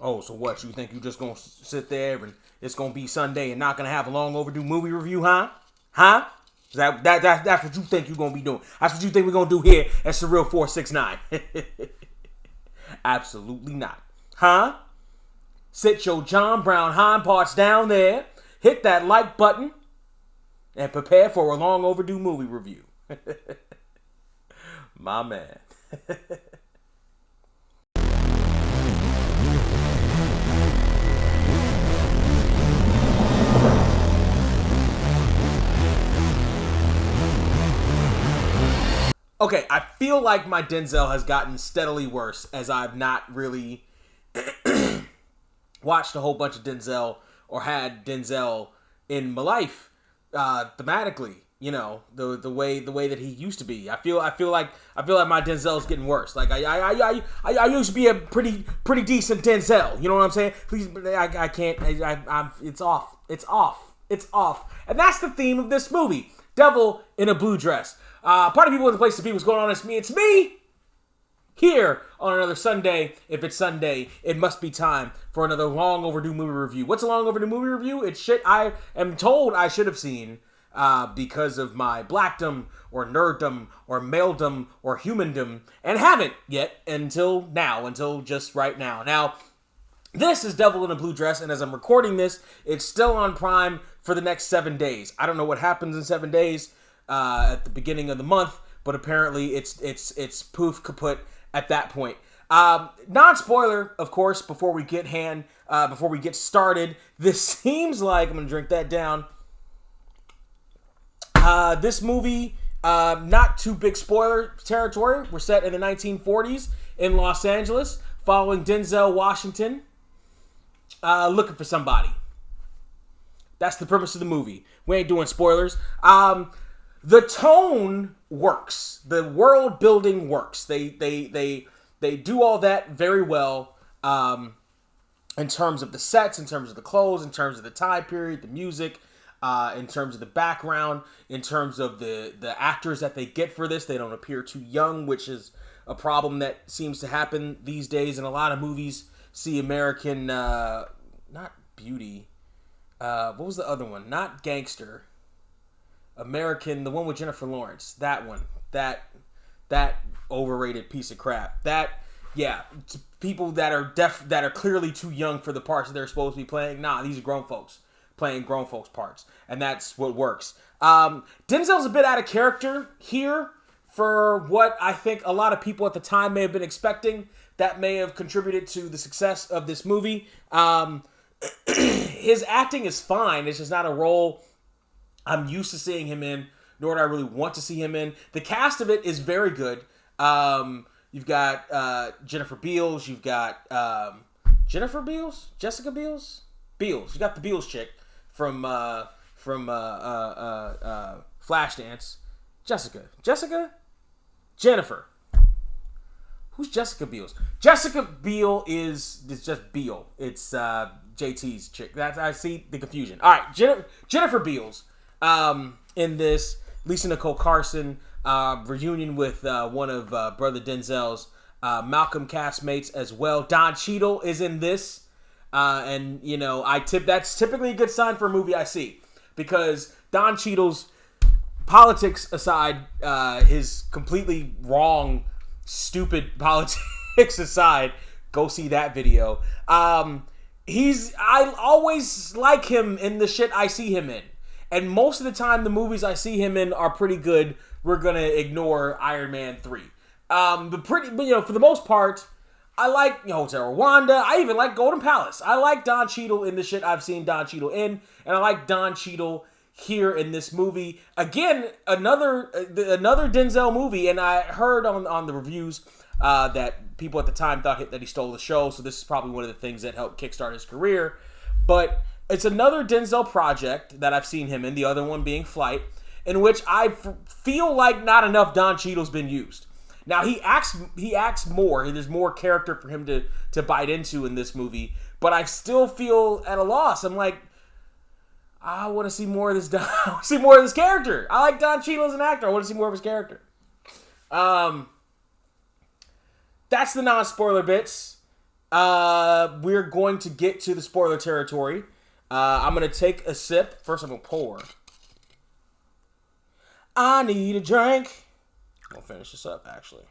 Oh, so what? You think you just gonna sit there and it's gonna be Sunday and not gonna have a long overdue movie review, huh? Huh? That's what you think you're gonna be doing. That's what you think we're gonna do here at Surreal 469. Absolutely not. Huh? Sit your John Brown hind parts down there, hit that like button, and prepare for a long overdue movie review. My man. Okay, I feel like my Denzel has gotten steadily worse as I've not really watched a whole bunch of Denzel or had Denzel in my life thematically. You know, the way that he used to be. I feel like my Denzel's getting worse. Like I used to be a pretty decent Denzel. You know what I'm saying? Please, I can't. It's off. And that's the theme of this movie: Devil in a Blue Dress. Party people in the place to be. What's going on? It's me. Here on another Sunday. If it's Sunday, it must be time for another long overdue movie review. What's a long overdue movie review? It's shit I am told I should have seen because of my blackdom or nerddom or maledom or humandom, and haven't yet until just right now. Now, this is Devil in a Blue Dress, and as I'm recording this, it's still on Prime for the next 7 days. I don't know what happens in 7 days at the beginning of the month, but apparently it's poof kaput at that point. Non-spoiler, of course, before we get started. This seems like, I'm gonna drink that down. This movie, not too big spoiler territory. We're set in the 1940s in Los Angeles, following Denzel Washington looking for somebody. That's the premise of the movie. We ain't doing spoilers. The tone works. The world building works. They do all that very well in terms of the sets, in terms of the clothes, in terms of the time period, the music, in terms of the background, in terms of the actors that they get for this. They don't appear too young, which is a problem that seems to happen these days in a lot of movies. See American, not Beauty. What was the other one? Not Gangster. American, the one with Jennifer Lawrence. That one. That overrated piece of crap. People that are clearly too young for the parts that they're supposed to be playing. Nah, these are grown folks playing grown folks parts, and that's what works. Denzel's a bit out of character here for what I think a lot of people at the time may have been expecting. That may have contributed to the success of this movie. His acting is fine. It's just not a role I'm used to seeing him in, nor do I really want to see him in. The cast of it is very good. You've got Jennifer Beals. You've got Jennifer Beals? Jessica Beals? Beals. You got the Beals chick from Flashdance. Jennifer. Who's Jessica Beals? Jessica Biel is just Beal. It's JT's chick. I see the confusion. All right, Jennifer Beals. In this, Lisa Nicole Carson reunion with one of brother Denzel's Malcolm castmates as well. Don Cheadle is in this, and you know that's typically a good sign for a movie I see, because Don Cheadle's politics aside, his completely wrong, stupid politics aside, go see that video. I always like him in the shit I see him in. And most of the time, the movies I see him in are pretty good. We're gonna ignore Iron Man 3. But for the most part, I like Hotel Rwanda. I even like Golden Palace. I like Don Cheadle in the shit I've seen Don Cheadle in, and I like Don Cheadle here in this movie. Again, another Denzel movie, and I heard on the reviews that people at the time thought that he stole the show. So this is probably one of the things that helped kickstart his career, but. It's another Denzel project that I've seen him in, the other one being Flight, in which I feel like not enough Don Cheadle's been used. Now, he acts more. There's more character for him to bite into in this movie, but I still feel at a loss. I'm like, I want to see more of this. I want to see more of this character. I like Don Cheadle as an actor. I want to see more of his character. That's the non-spoiler bits. We're going to get to the spoiler territory. I'm going to take a sip. First, I'm going to pour. I need a drink. I'll finish this up, actually.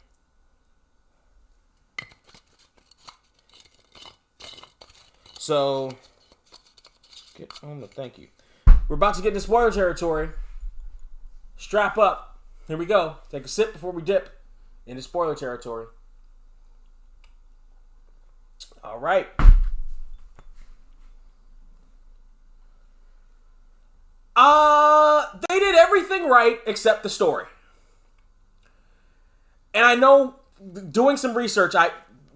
So, get on the thank you. We're about to get into spoiler territory. Strap up. Here we go. Take a sip before we dip into spoiler territory. All right. They did everything right except the story. And I know, doing some research,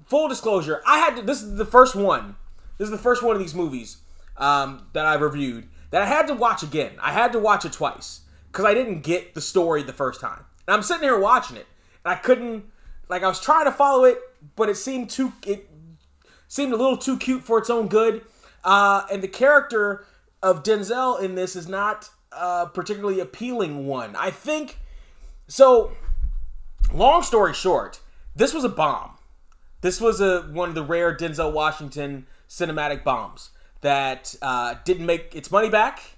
full disclosure, this is the first one. This is the first one of these movies that I've reviewed that I had to watch again. I had to watch it twice because I didn't get the story the first time. And I'm sitting here watching it, and I couldn't, I was trying to follow it, but it seemed a little too cute for its own good. And the character of Denzel in this is not a particularly appealing one. I think, so, long story short, this was a bomb. This was one of the rare Denzel Washington cinematic bombs that didn't make its money back,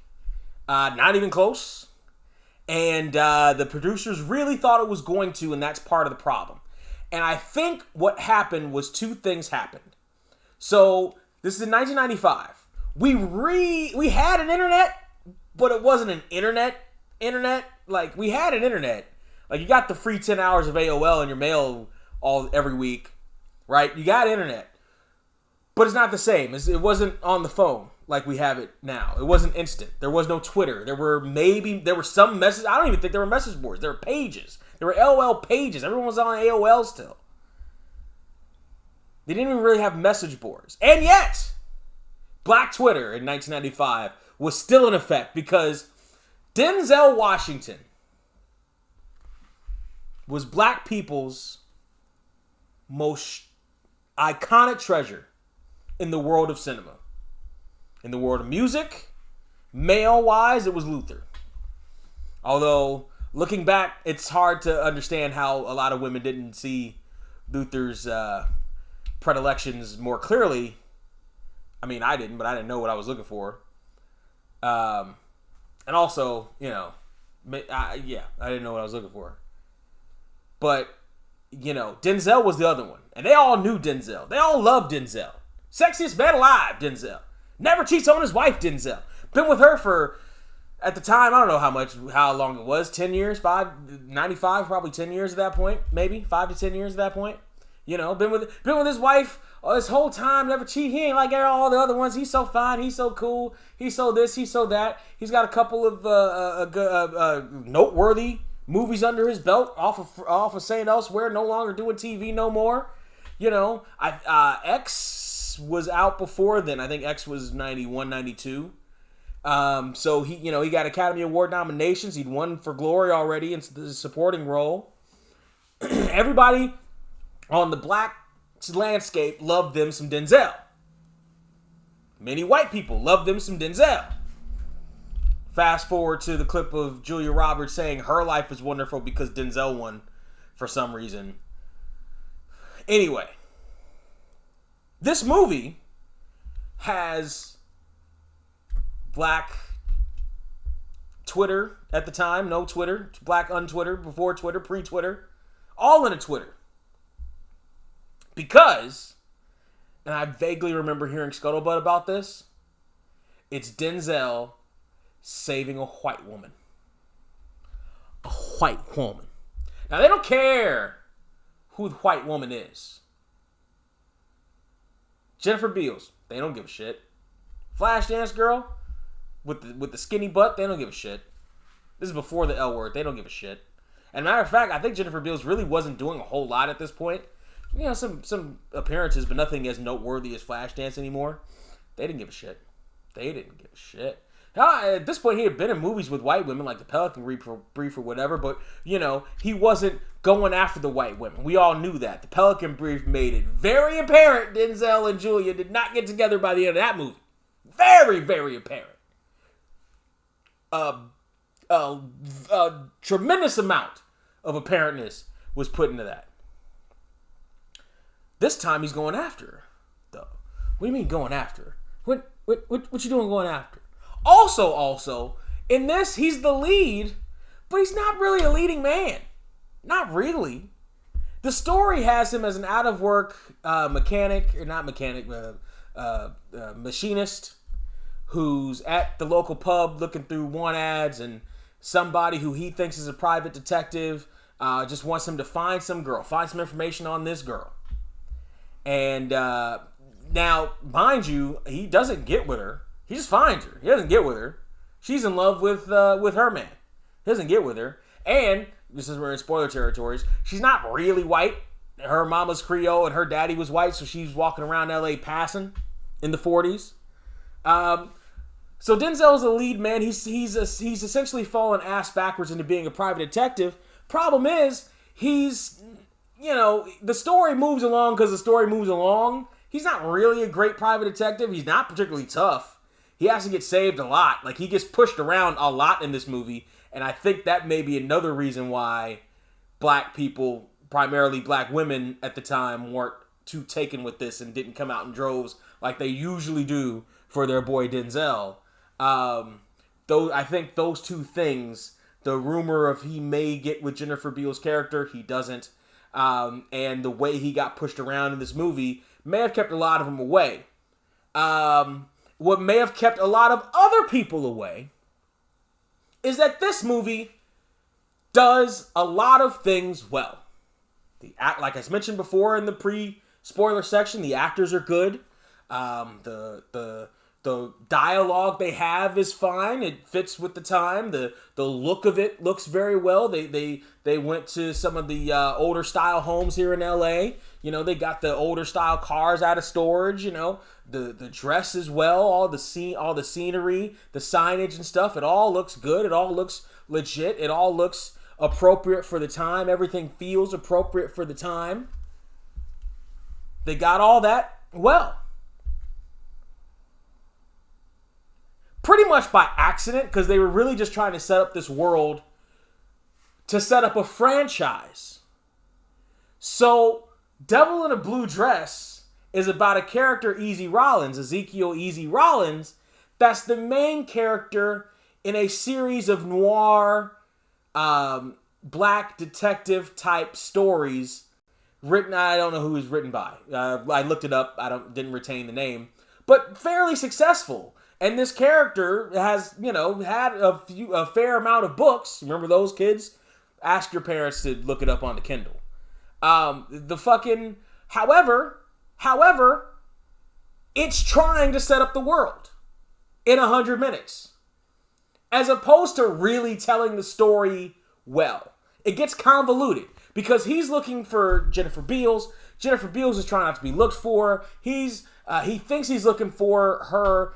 not even close. And the producers really thought it was going to, and that's part of the problem. And I think what happened was two things happened. So this is in 1995. We had an internet, but it wasn't an internet. Like, we had an internet. Like, you got the free 10 hours of AOL in your mail every week, right? You got internet. But it's not the same. It wasn't on the phone like we have it now. It wasn't instant. There was no Twitter. There were some messages. I don't even think there were message boards. There were pages. There were AOL pages. Everyone was on AOL still. They didn't even really have message boards. And yet, Black Twitter in 1995 was still in effect because Denzel Washington was black people's most iconic treasure in the world of cinema. In the world of music, male-wise, it was Luther. Although, looking back, it's hard to understand how a lot of women didn't see Luther's predilections more clearly. I mean, I didn't, but I didn't know what I was looking for. And also, I didn't know what I was looking for. But, Denzel was the other one. And they all knew Denzel. They all loved Denzel. Sexiest man alive, Denzel. Never cheats on his wife, Denzel. Been with her for, at the time, I don't know how long it was. 10 years, 95, probably 10 years at that point. Maybe 5 to 10 years at that point. Been with his wife this whole time, never cheat. He ain't like all the other ones. He's so fine. He's so cool. He's so this. He's so that. He's got a couple of noteworthy movies under his belt off of St. Elsewhere. No longer doing TV no more. X was out before then. I think X was 91, 92. So he got Academy Award nominations. He'd won for Glory already in the supporting role. Everybody on the black landscape loved them some Denzel. Many white people loved them some Denzel. Fast forward to the clip of Julia Roberts saying her life is wonderful because Denzel won for some reason. Anyway, this movie has black Twitter at the time, no Twitter, black un-Twitter, before Twitter, pre-Twitter, all in a Twitter. Because, and I vaguely remember hearing scuttlebutt about this, it's Denzel saving a white woman. A white woman. Now, they don't care who the white woman is. Jennifer Beals, they don't give a shit. Flashdance girl with the skinny butt, they don't give a shit. This is before the L word, they don't give a shit. And matter of fact, I think Jennifer Beals really wasn't doing a whole lot at this point. Some appearances, but nothing as noteworthy as Flashdance anymore. They didn't give a shit. They didn't give a shit. At this point, he had been in movies with white women, like The Pelican Brief or whatever, but, he wasn't going after the white women. We all knew that. The Pelican Brief made it very apparent Denzel and Julia did not get together by the end of that movie. Very, very apparent. A tremendous amount of apparentness was put into that. This time, he's going after her. What do you mean going after? What you doing going after? Also, in this, he's the lead, but he's not really a leading man. Not really. The story has him as an out-of-work machinist who's at the local pub looking through want ads, and somebody who he thinks is a private detective just wants him to find some information on this girl. And now, mind you, he doesn't get with her. He just finds her. He doesn't get with her. She's in love with her man. He doesn't get with her. And, this is we're in spoiler territories, she's not really white. Her mama's Creole and her daddy was white, so she's walking around LA passing in the 40s. So Denzel's the lead man. He's essentially fallen ass backwards into being a private detective. Problem is, the story moves along because the story moves along. He's not really a great private detective. He's not particularly tough. He has to get saved a lot. Like, he gets pushed around a lot in this movie. And I think that may be another reason why black people, primarily black women at the time, weren't too taken with this and didn't come out in droves like they usually do for their boy Denzel. I think those two things, the rumor of he may get with Jennifer Beals' character, he doesn't, and the way he got pushed around in this movie may have kept a lot of them away. What may have kept a lot of other people away is that this movie does a lot of things well. Like I mentioned before in the pre-spoiler section, the actors are good. The dialogue they have is fine. It fits with the time. The look of it looks very well. They went to some of the older style homes here in LA. They got the older style cars out of storage. The dress as well. All the scenery, the signage and stuff. It all looks good. It all looks legit. It all looks appropriate for the time. Everything feels appropriate for the time. They got all that well. Pretty much by accident, because they were really just trying to set up this world to set up a franchise. So, Devil in a Blue Dress is about a character, Ezekiel Easy Rollins, that's the main character in a series of noir, black detective type stories written, I don't know who is written by. I looked it up, didn't retain the name, but fairly successful. And this character has, had a fair amount of books. Remember those, kids? Ask your parents to look it up on the Kindle. However, it's trying to set up the world in 100 minutes. As opposed to really telling the story well. It gets convoluted because he's looking for Jennifer Beals. Jennifer Beals is trying not to be looked for. He thinks he's looking for her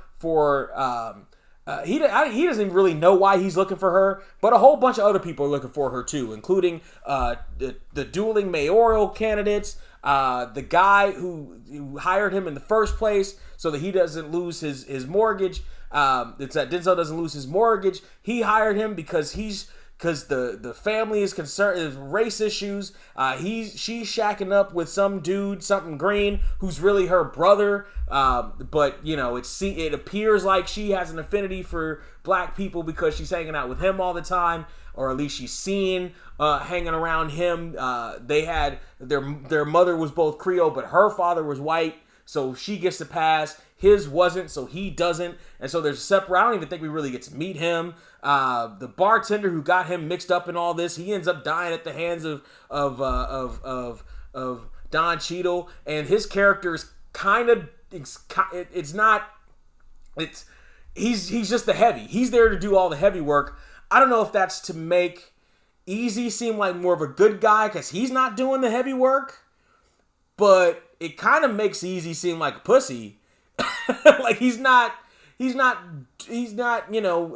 he doesn't really know why he's looking for her, but a whole bunch of other people are looking for her too, including the dueling mayoral candidates, the guy who hired him in the first place so that he doesn't lose his mortgage. It's that Denzel doesn't lose his mortgage. He hired him because the family is concerned, there's race issues. She's shacking up with some dude, something green, who's really her brother. But it appears like she has an affinity for black people because she's hanging out with him all the time, or at least she's seen hanging around him. They had their mother was both Creole, but her father was white, so she gets to pass. His wasn't, so he doesn't. And so there's a separate, I don't even think we really get to meet him. The bartender who got him mixed up in all this, he ends up dying at the hands of Don Cheadle. And his character is kind of, he's just the heavy. He's there to do all the heavy work. I don't know if that's to make Easy seem like more of a good guy because he's not doing the heavy work, but it kind of makes Easy seem like a pussy. Like he's not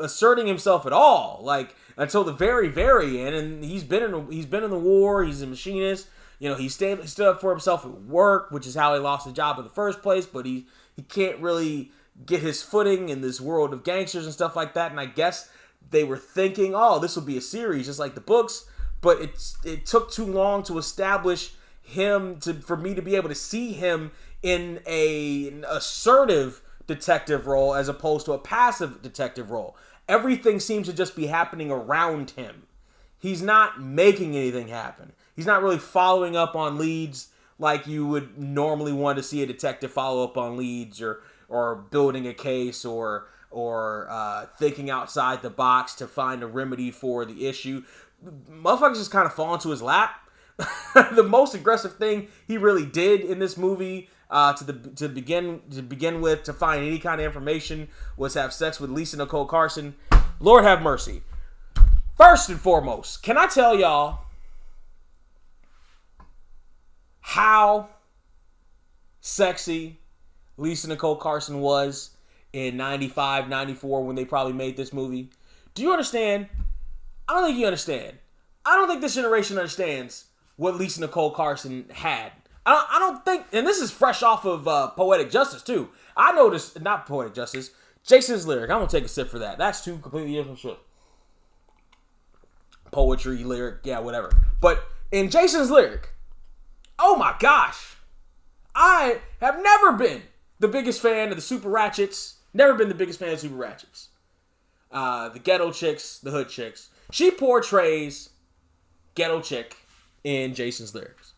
asserting himself at all, like until the very, very end. And he's been in the war. He's a machinist. He stood up for himself at work, which is how he lost the job in the first place. But he can't really get his footing in this world of gangsters and stuff like that. And I guess they were thinking, oh, this will be a series just like the books. But it took too long to establish for me to be able to see him in an assertive detective role as opposed to a passive detective role. Everything seems to just be happening around him. He's not making anything happen. He's not really following up on leads like you would normally want to see a detective follow up on leads, or building a case, or thinking outside the box to find a remedy for the issue. Motherfuckers just kind of fall into his lap. The most aggressive thing he really did in this movie, to begin with, to find any kind of information, was have sex with Lisa Nicole Carson. Lord have mercy. First and foremost, can I tell y'all how sexy Lisa Nicole Carson was in 95, 94 when they probably made this movie? Do you understand? I don't think you understand. I don't think this generation understands what Lisa Nicole Carson had. I don't think, and this is fresh off of Poetic Justice too. I noticed, not Poetic Justice, Jason's Lyric. I'm gonna take a sip for that. That's two completely different shit. Poetry, lyric, yeah, whatever. But in Jason's Lyric, oh my gosh, I have never been the biggest fan of the Super Ratchets. Never been the biggest fan of Super Ratchets. The ghetto chicks, the hood chicks. She portrays ghetto chick in Jason's Lyrics.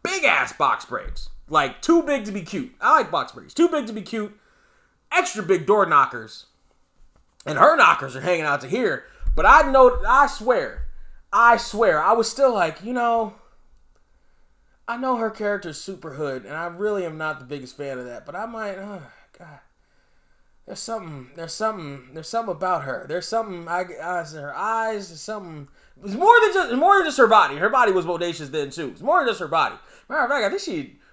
Big ass box braids. Like, too big to be cute. I like box braids. Too big to be cute. Extra big door knockers. And her knockers are hanging out to here. But I swear, I was still like, I know her character's super hood, and I really am not the biggest fan of that. But I might, oh God, there's something about her. There's something, her eyes, there's something. It's more than just her body. Her body was bodacious then too. It's more than just her body. Matter of fact, I think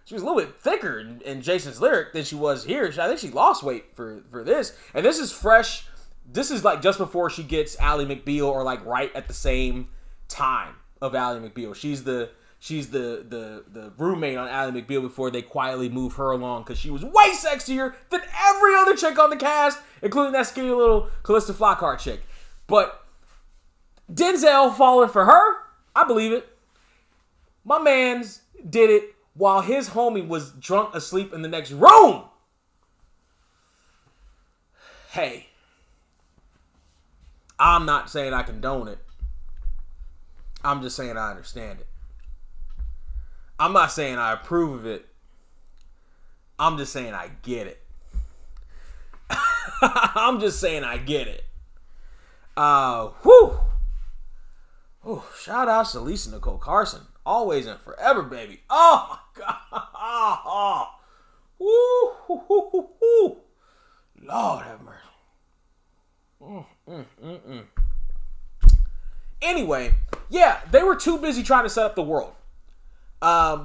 she was a little bit thicker in Jason's Lyric than she was here. I think she lost weight for this, and this is fresh. This is like just before she gets Ally McBeal, or like right at the same time of Ally McBeal. She's the roommate on Ally McBeal before they quietly move her along, because she was way sexier than every other chick on the cast, including that skinny little Callista Flockhart chick. But Denzel falling for her, I believe it. My man's did it while his homie was drunk asleep in the next room. Hey. I'm not saying I condone it. I'm just saying I understand it. I'm not saying I approve of it. I'm just saying I get it. I'm just saying I get it. Whew. Ooh, shout out to Lisa Nicole Carson. Always and forever, baby. Oh, my God. Woo. Lord have mercy. Anyway, yeah, they were too busy trying to set up the world.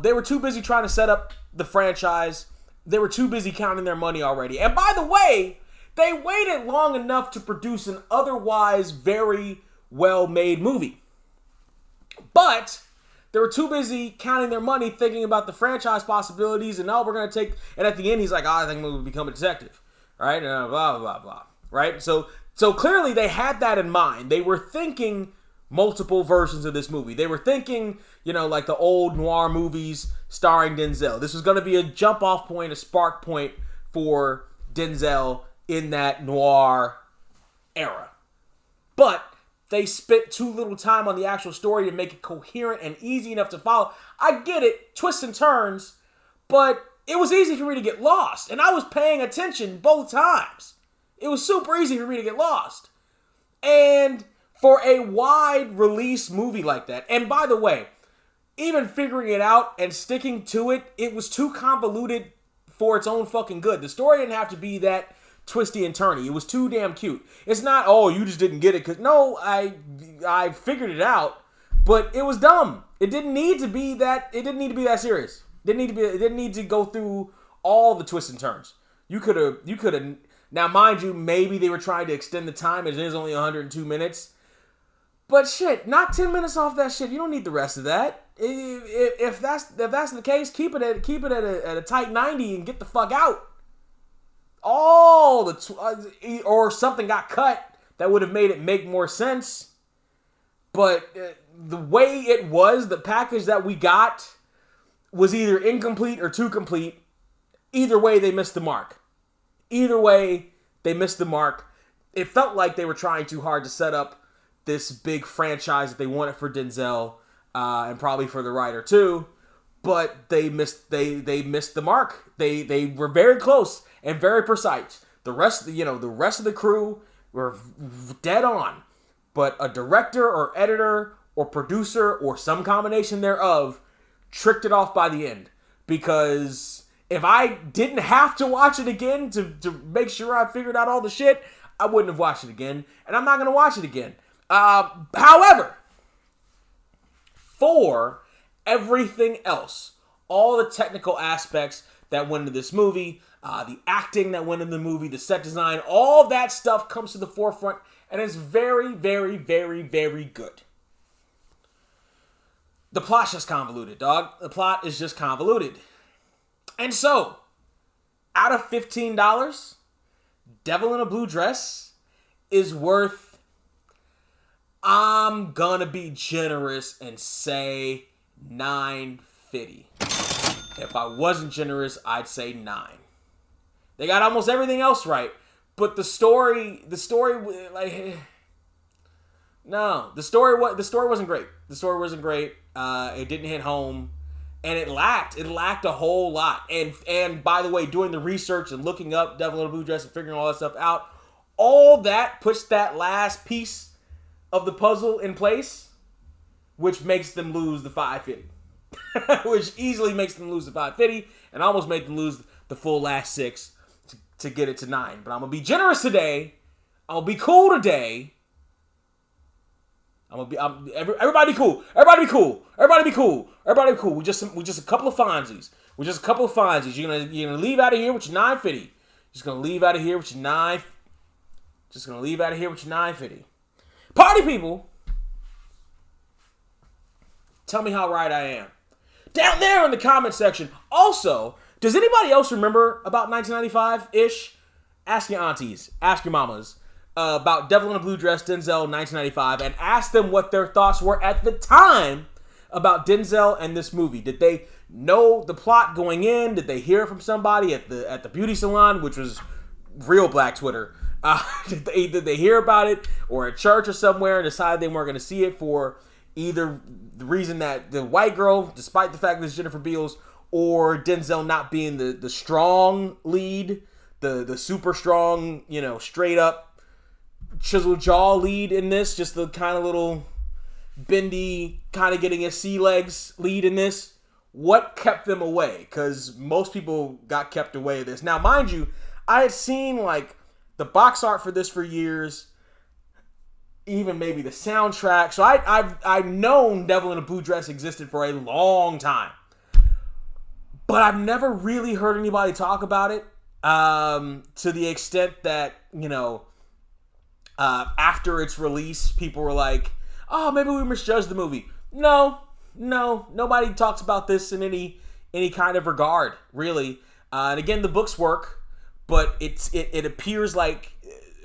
They were too busy trying to set up the franchise. They were too busy counting their money already. And by the way, they waited long enough to produce an otherwise very well-made movie. But they were too busy counting their money, thinking about the franchise possibilities, and we're going to take... And at the end, he's like, I think we'll become a detective. Right? And blah, blah, blah. Right? So clearly they had that in mind. They were thinking multiple versions of this movie. They were thinking, like the old noir movies starring Denzel. This was going to be a jump-off point, a spark point for Denzel in that noir era. But they spent too little time on the actual story to make it coherent and easy enough to follow. I get it, twists and turns, but it was easy for me to get lost. And I was paying attention both times. It was super easy for me to get lost. And for a wide release movie like that, and by the way, even figuring it out and sticking to it, it was too convoluted for its own fucking good. The story didn't have to be that twisty and turny. It was too damn cute. It's not, you just didn't get it. Because no, I figured it out, but it was dumb. It didn't need to be that. It didn't need to be that serious. It didn't need to go through all the twists and turns. You could have. Now, mind you, maybe they were trying to extend the time. It is only 102 minutes. But shit, knock 10 minutes off that shit. You don't need the rest of that. If that's the case, keep it at a tight 90 and get the fuck out. Or something got cut that would have made it make more sense. But the way it was, the package that we got, was either incomplete or too complete. Either way, they missed the mark. Either way, they missed the mark. It felt like they were trying too hard to set up this big franchise that they wanted for Denzel, and probably for the writer too. But they missed the mark. They were very close and very precise. The rest of the crew were dead on. But a director or editor or producer or some combination thereof tricked it off by the end. Because if I didn't have to watch it again to make sure I figured out all the shit, I wouldn't have watched it again. And I'm not going to watch it again. However, for everything else, all the technical aspects that went into this movie, the acting that went into the movie, the set design, all that stuff comes to the forefront and is very, very, very, very good. The plot's just convoluted, dog. The plot is just convoluted. And so, out of $15, Devil in a Blue Dress is worth, I'm gonna be generous and say $9.50. If I wasn't generous, I'd say $9. They got almost everything else right, but the story wasn't great. The story wasn't great. It didn't hit home, and it lacked a whole lot. And by the way, doing the research and looking up Devil in a Blue Dress and figuring all that stuff out, all that puts that last piece of the puzzle in place, which makes them lose the $5.50. Which easily makes them lose the $5.50 and almost make them lose the full last $6 to get it to $9. But I'm gonna be generous today. I'm gonna be cool today. Everybody be cool. Everybody be cool. Everybody be cool. Everybody be cool. We just a couple of Fonzies. You're gonna leave out of here with your $9.50. Just gonna leave out of here with your $9.50. Party people, tell me how right I am. Down there in the comment section. Also, does anybody else remember about 1995-ish? Ask your aunties, ask your mamas about Devil in a Blue Dress, Denzel, 1995, and ask them what their thoughts were at the time about Denzel and this movie. Did they know the plot going in? Did they hear it from somebody at the beauty salon, which was real Black Twitter? Did they hear about it or at church or somewhere and decide they weren't going to see it for either the reason that the white girl, despite the fact that it's Jennifer Beals, or Denzel not being the strong lead, the super strong, straight up chiseled jaw lead in this, just the kind of little bendy, kind of getting his sea legs lead in this. What kept them away? Because most people got kept away of this. Now, mind you, I had seen the box art for this for years, even maybe the soundtrack. So I've known Devil in a Blue Dress existed for a long time, but I've never really heard anybody talk about it to the extent that after its release, people were like, "Oh, maybe we misjudged the movie." No, nobody talks about this in any kind of regard, really. And again, the books work, but it appears like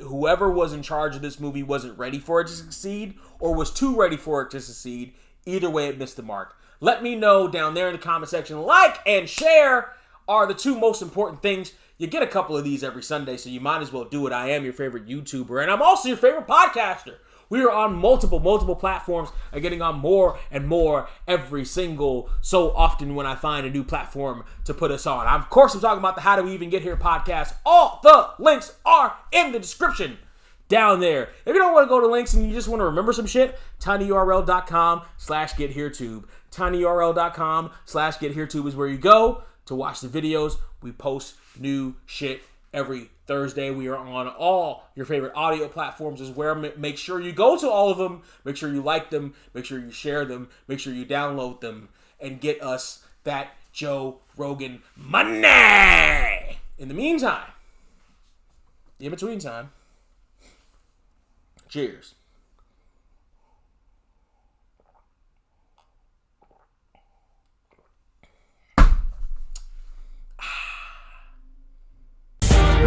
whoever was in charge of this movie wasn't ready for it to succeed or was too ready for it to succeed. Either way, it missed the mark. Let me know down there in the comment section. Like and share are the two most important things. You get a couple of these every Sunday, so you might as well do it. I am your favorite YouTuber, and I'm also your favorite podcaster. We are on multiple platforms and getting on more and more every single so often when I find a new platform to put us on. Of course, I'm talking about the How Do We Even Get Here podcast. All the links are in the description down there. If you don't want to go to links and you just want to remember some shit, tinyurl.com/getHereTube. tinyurl.com/getHereTube is where you go to watch the videos. We post new shit every Thursday. We are on all your favorite audio platforms as well. Make sure you go to all of them. Make sure you like them. Make sure you share them. Make sure you download them and get us that Joe Rogan money. In the meantime, in between time, cheers.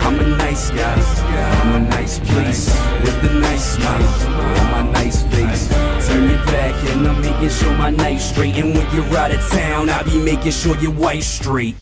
I'm a nice guy, I'm a nice place, with a nice smile on my nice face. Turn it back and I'm making sure my night's straight. And when you're out of town, I be making sure your wife's straight.